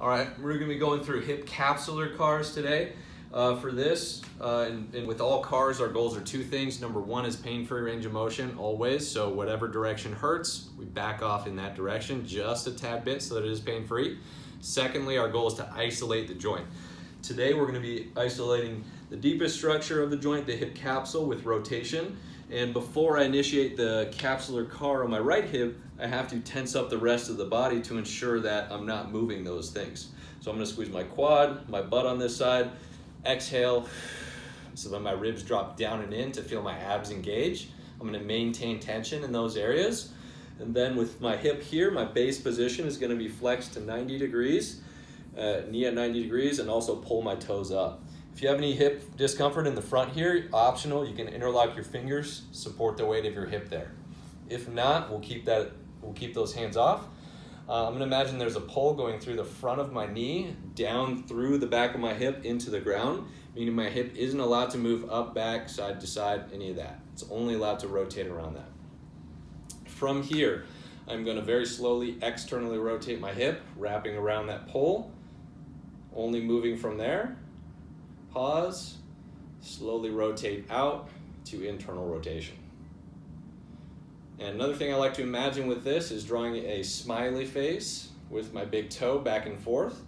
All right, we're gonna be going through hip capsular CARs today. For this, and with all CARs, our goals are two things. Number one is pain-free range of motion, always. So whatever direction hurts, we back off in that direction just a tad bit so that it is pain-free. Secondly, our goal is to isolate the joint. Today, we're gonna be isolating the deepest structure of the joint, the hip capsule, with rotation. And before I initiate the capsular CAR on my right hip, I have to tense up the rest of the body to ensure that I'm not moving those things. So I'm gonna squeeze my quad, my butt on this side, exhale, so that my ribs drop down and in to feel my abs engage. I'm gonna maintain tension in those areas. And then with my hip here, my base position is gonna be flexed to 90 degrees, knee at 90 degrees, and also pull my toes up. If you have any hip discomfort in the front here, optional, you can interlock your fingers, support the weight of your hip there. If not, we'll keep those hands off. I'm gonna imagine there's a pull going through the front of my knee, down through the back of my hip into the ground, meaning my hip isn't allowed to move up, back, side to side, any of that. It's only allowed to rotate around that. From here, I'm gonna very slowly externally rotate my hip, wrapping around that pole, only moving from there. Pause, slowly rotate out to internal rotation. And another thing I like to imagine with this is drawing a smiley face with my big toe back and forth.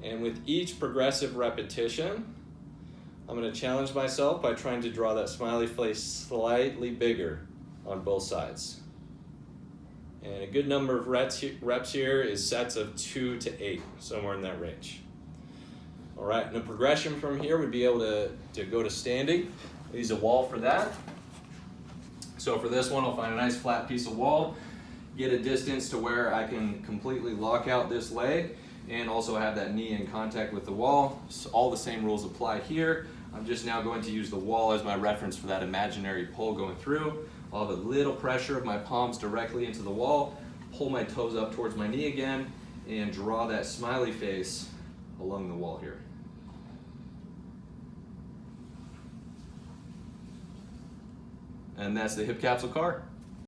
And with each progressive repetition, I'm going to challenge myself by trying to draw that smiley face slightly bigger on both sides. And a good number of reps here is sets of 2 to 8, somewhere in that range. All right, and the progression from here would be able to go to standing. I use a wall for that. So for this one, I'll find a nice flat piece of wall, get a distance to where I can completely lock out this leg and also have that knee in contact with the wall. So all the same rules apply here. I'm just now going to use the wall as my reference for that imaginary pull going through. I'll have a little pressure of my palms directly into the wall, pull my toes up towards my knee again, and draw that smiley face along the wall here. And that's the hip capsule CAR.